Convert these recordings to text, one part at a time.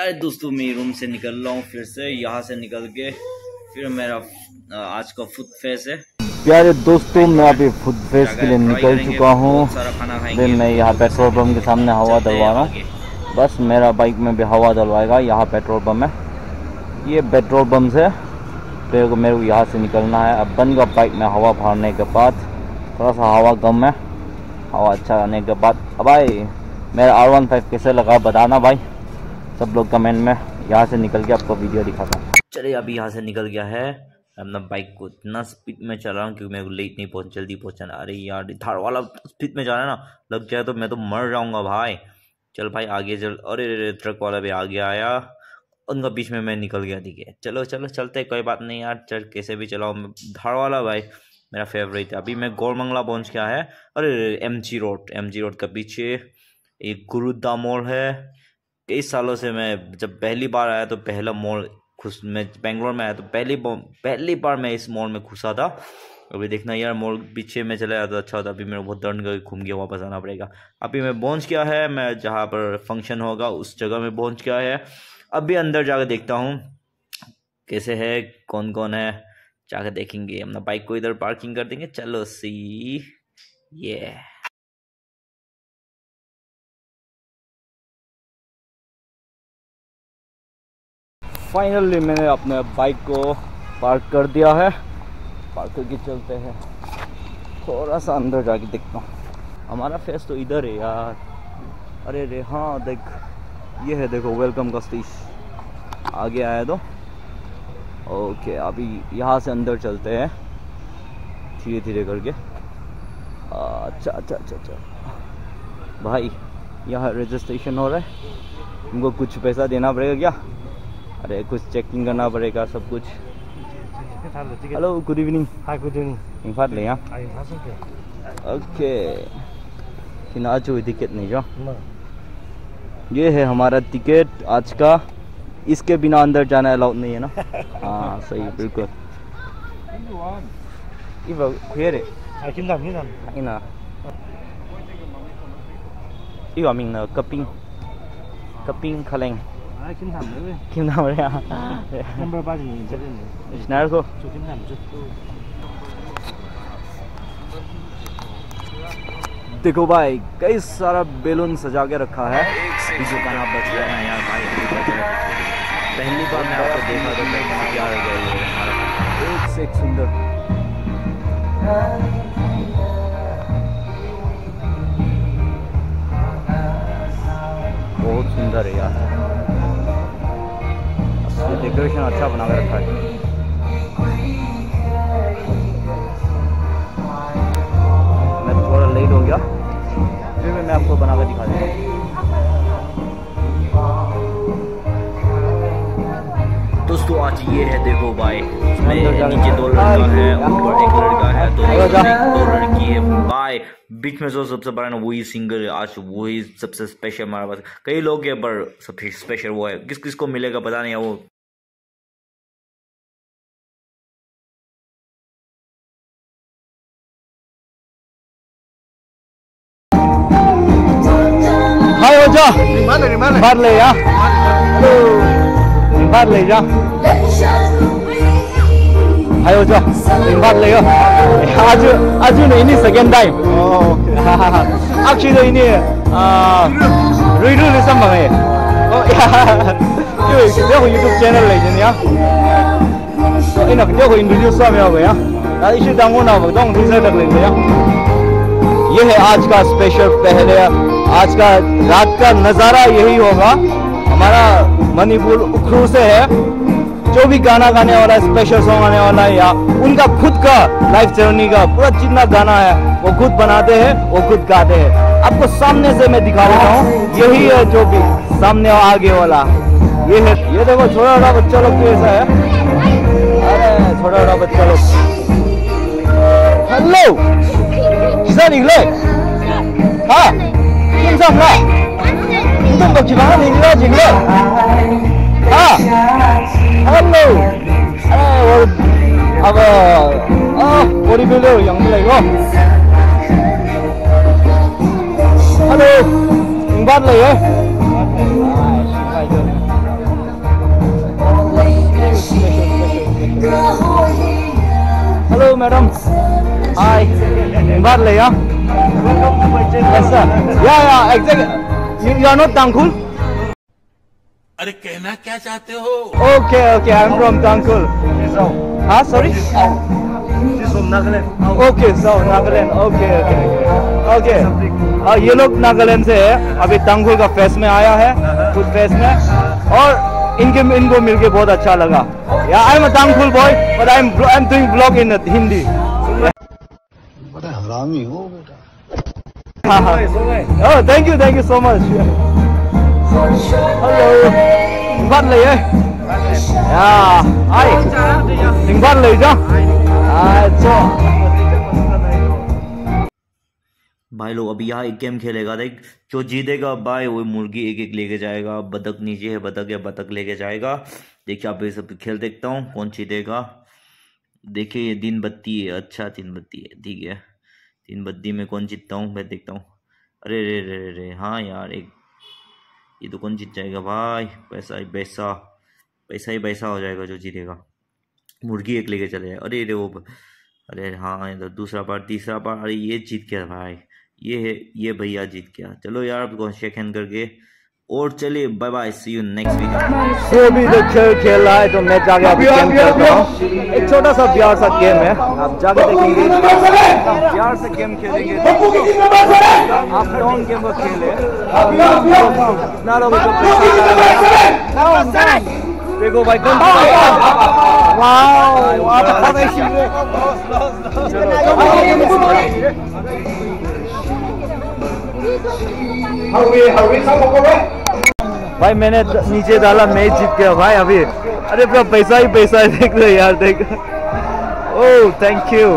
प्यारे दोस्तों, मैं रूम से निकल रहा हूँ फिर से। यहाँ से निकल के फिर मेरा आज का फूड फेस है। प्यारे दोस्तों, मैं अभी फूड फेस के लिए निकल चुका हूँ। फिर मैं यहाँ पेट्रोल पंप के सामने हवा डलवा रहा हूँ। बस मेरा बाइक में भी हवा डलवाएगा। यहाँ पेट्रोल पंप है, ये पेट्रोल पंप से फिर मेरे को यहाँ से निकलना है। अब बन का बाइक में हवा भरने के बाद थोड़ा सा हवा कम है, हवा अच्छा आने के बाद। अब भाई मेरा R15 कैसे लगा बताना भाई, सब लोग कमेंट में। यहाँ से निकल के आपको वीडियो दिखाता हूँ। चलिए अभी यहाँ से निकल गया है। अपना बाइक को इतना स्पीड में चला रहा हूँ क्योंकि मेरे को लेट नहीं पहुँच जल्दी पहुँचना। अरे यार धार वाला स्पीड में जाना है ना, लग जाए तो मैं तो मर जाऊँगा भाई। चल भाई आगे चल। अरे ट्रक वाला भी आगे आया, उनका बीच में मैं निकल गया। ठीक है चलो चलो चलते, कोई बात नहीं यार, चल कैसे भी चलाओ। धार वाला भाई मेरा फेवरेट है। अभी मैं गौरमंगला पहुँच गया है। अरे MG रोड का पीछे एक गुरुद्वारा मॉल है। कई सालों से मैं जब पहली बार आया तो पहला मॉल मैं बेंगलोर में आया तो पहली बार मैं इस मॉल में घुसा था। अभी देखना यार मॉल पीछे में चला जाता अच्छा होता। अभी मेरे बहुत दर्द करके घूम के वापस आना पड़ेगा। अभी मैं पहुंच गया है, मैं जहाँ पर फंक्शन होगा उस जगह में पहुंच गया है। अभी अंदर जाकर देखता हूँ कैसे है, कौन कौन है, जाकर देखेंगे। अपना बाइक को इधर पार्किंग कर देंगे। चलो सी ये फाइनली मैंने अपने बाइक को पार्क कर दिया है। पार्क करके चलते हैं, थोड़ा सा अंदर जाके देखता हूँ। हमारा फेस तो इधर है यार। अरे रे हाँ देख, ये है देखो वेलकम का स्टेज आगे आया तो। ओके अभी यहाँ से अंदर चलते हैं धीरे धीरे करके। अच्छा भाई यहाँ रजिस्ट्रेशन हो रहा है, तुमको कुछ पैसा देना पड़ेगा क्या? अरे कुछ चेकिंग करना पड़ेगा सब कुछ। Hello good evening. Hi good evening. इन्फाट ले यहाँ। ओके कि आज कोई दिक्कत नहीं जो। ये है हमारा टिकट आज का। इसके बिना अंदर जाना अलाउड नहीं है ना। हाँ सही बिल्कुल। 이거 mình cấp khалeng Kim Nam đấy à? Number 3 thì sẽ lên. Nào cô. Chủ Kim Nam chút. देखो भाई कई सारा बैलून सजा के रखा है। जो गाना बच गया ना यार भाई, पहली बार मैं आपको देखा तो मैं क्या हो गया। एक से एक सुंदर। बहुत सुंदर है यार, ये डेकोरेशन अच्छा बना के रखा है। मैं थोड़ा लेट हो गया, फिर मैं आपको बना कर दिखा दूँगा। दोस्तों आज ये है देखो भाई, नीचे 2 लड़का है, ऊपर 1 लड़का है, तो 2 लड़की है भाई। बीच में जो सबसे बड़ा ना वही सिंगर है, आज वही सबसे स्पेशल हमारे पास। कई लोग हैं पर सबसे स्पेशल वो है। किस किस को मिलेगा पता नहीं है वो। हाय हो जा मार ले यार, मार ले जा। हाय हो जा मार ले आज ini second time. Oh actually ini review sama kayak. Oh ya dia ko YouTube channel ले जन यार। तो इन dia को introduce sama ya ya. Tadi इसे डाउनलोड ना बताऊं दूसरे तक लेंगे यार। ये है आज का स्पेशल। पहले आज का रात का नज़ारा यही होगा। हमारा मणिपुर उखरू से है, जो भी गाना गाने वाला है, स्पेशल सॉन्ग आने वाला है या उनका खुद का लाइफ जर्नी का पूरा जितना गाना है वो खुद बनाते हैं, वो खुद गाते हैं। आपको सामने से मैं दिखा देता हूँ, यही है जो भी सामने आगे वाला ये है। ये देखो छोटा छोटा बच्चा लोग भी ऐसा है। अरे छोटा छोटा बच्चा लोग। हेलो किसा निकले? हाँ किन सामना तुम बच्ची बाहर निकला जिगले। हाँ हेलो। अरे वो अब बॉडी बिल्डर यंग लगो। हेलो बात ले Hello, madam. Hi. Barley, yeah? Yes, sir. Yeah, exactly. You are not Tangkul? अरे कहना क्या चाहते हो? Okay, I'm from Tangkul. Huh? Sorry? She's from Nagaland. Okay, so Nagaland. Okay. ये लोग नागालैंड से है, अभी तंगुल का फेस्ट में आया है, फूड फेस्ट में, और इनको मिलके बहुत अच्छा लगा। Yeah, I'm a Tangkul boy, but I'm doing vlog in Hindi. बड़ा हरामी हो बेटा। Oh, thank you so much. Hello. Bạn lấy ấy. Yeah. Ai? Tính bạn lấy cho. भाई लोग अभी यहाँ एक गेम खेलेगा, देख जो जीतेगा भाई वो मुर्गी एक लेके जाएगा, बतख नीचे है, बतख या बतख लेके जाएगा। देखिए आप ये सब खेल देखता हूँ कौन जीतेगा। देखिए ये तीन बत्ती है, अच्छा तीन बत्ती है, ठीक है तीन बत्ती में कौन जीतता हूँ मैं देखता हूँ। अरे रे रे रे रे हाँ यार एक ये तो कौन जीत जाएगा भाई, पैसा ही पैसा हो जाएगा जो जीतेगा। मुर्गी एक लेके चले जाए। अरे रे वो अरे हाँ ये तो दूसरा बार तीसरा बार, अरे ये जीत गया भाई, ये भैया जीत गया। चलो यार आपको शेक हैंड करके और चलिए bye bye, see you next video. भी जो खेल रहा है तो मैं जाके अभी गेम खेलता हूँ। एक छोटा सा प्यार सा गेम है, आप जाके देखेंगे प्यार से गेम खेलेंगे। आप लॉन्ग गेम को खेले कितना लोग देखो भाई कौन भाई मैंने नीचे डाला, मैच जीत गया भाई अभी। अरे पूरा पैसा ही पैसा है, देख लो यार देख। Oh thank you.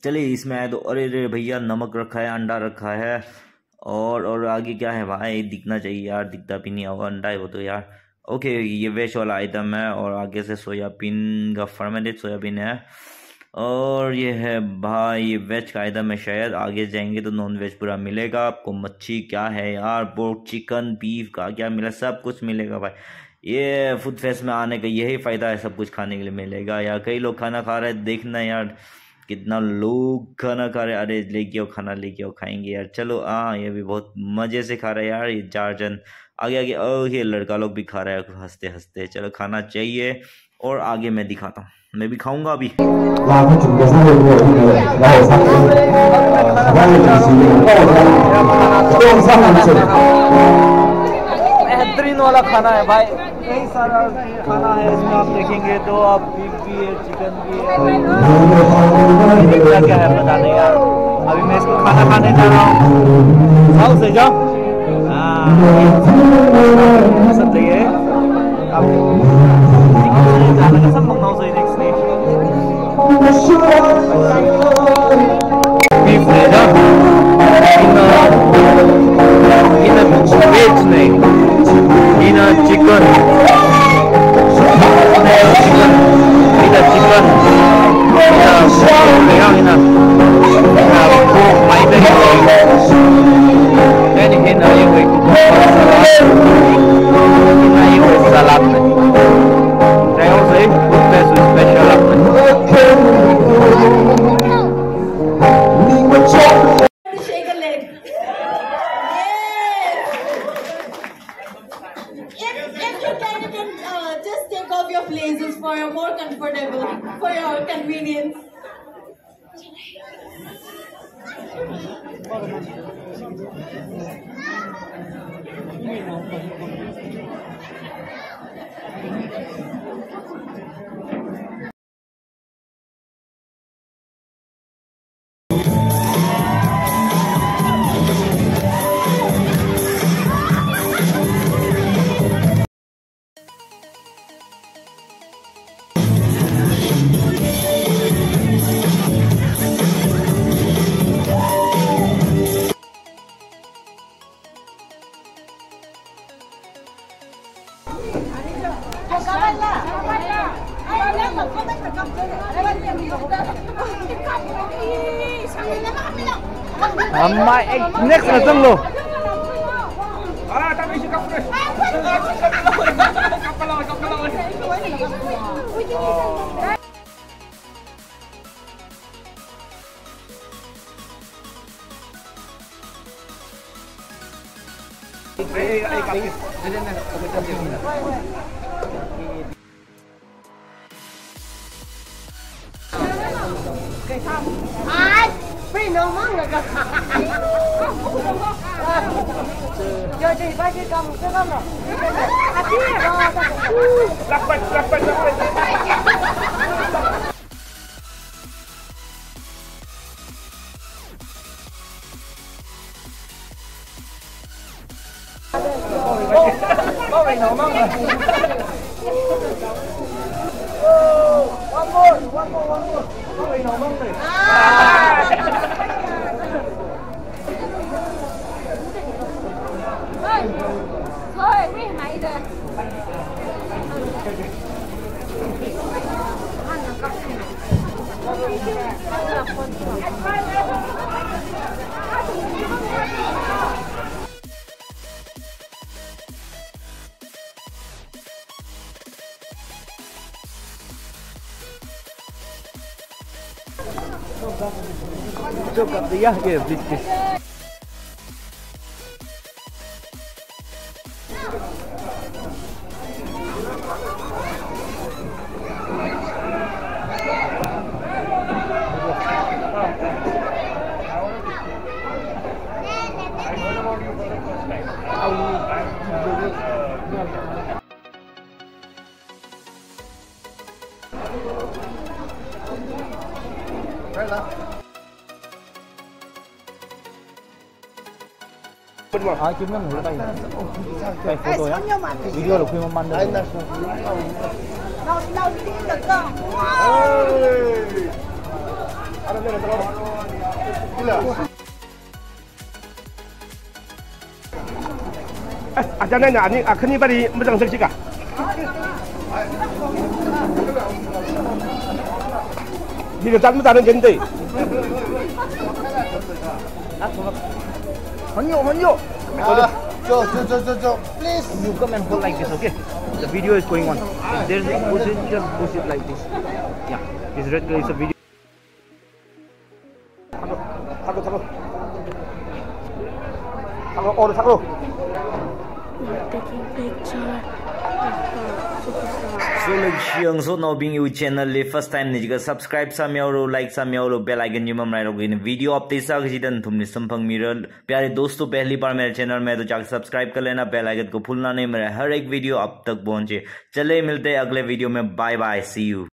चलिए इसमें आए तो अरे रे भैया नमक रखा है, अंडा रखा है, और आगे क्या है भाई दिखना चाहिए यार, दिखता भी नहीं होगा, अंडा है वो तो यार। ओके ये वेज वाला आइटम है और आगे से सोयाबीन का फर्मेंटेड सोयाबीन है, और ये है भाई ये वेज का आइटम है शायद। आगे जाएंगे तो नॉन वेज पूरा मिलेगा आपको, मच्छी क्या है यार, पोर्क चिकन बीफ का क्या मिला, सब कुछ मिलेगा भाई। ये फूड फेस्ट में आने का यही फ़ायदा है, सब कुछ खाने के लिए मिलेगा यार। कई लोग खाना खा रहे हैं, देखना यार कितना लोग खाना खा रहे हैं। अरे लेके आओ खाना, लेके आओ खाएंगे यार। चलो हाँ ये भी बहुत मज़े से खा रहे हैं यार, ये 4 जन आगे आगे। ओह ये लड़का लोग भी खा रहा है हंसते हंसते। चलो खाना चाहिए और आगे मैं दिखाता हूँ, मैं भी खाऊंगा अभी। बेहतरीन वाला खाना है भाई, कई सारा खाना है इसमें आप देखेंगे तो, आप बीफ भी है, चिकन भी है, क्या क्या है पता नहीं यार। अभी मैं इसको खाना खाने जा रहा हूँ, आओ से जाओ। सब सही है बीफ ले जाओ वेज नहीं, ina chicken, just take off your places for a more comfortable, for your convenience. next na lo. Ai, phi nó mắng rồi cơ. Giờ thì ba cái cầm cái con rồi. À kia rồi. Lắc bạch. Có bị nổ mắng rồi. One more. Có bị nổ mắng rồi. Thôi, mấy mày rồi. Çok katlı ya bitti. 찍는 거 빨리. 빨리 포토야. 비디오로 보면 만들어. Đâu đi được cơ. 아자네 아니 큰이 빨리 무장 설치가. 이거 잘못하는 건데. 헌요. Please. You come and hold like this, okay? The video is going on. If there's a push it, just push it like this. Yeah. This red color is a video. 타고 오늘 타고. Taking picture. So like Shiang so now being you channel le first time ne jiga subscribe sam yauro like sam yauro bell icon yum rai rog in video up te sa gidan thumne samphang miral प्यारे दोस्तों पहली बार मेरे channel में तो जाकर subscribe कर लेना bell icon को भूलना नहीं मेरा हर एक वीडियो अब तक पहुंचे चले मिलते हैं अगले वीडियो में बाय बाय सी यू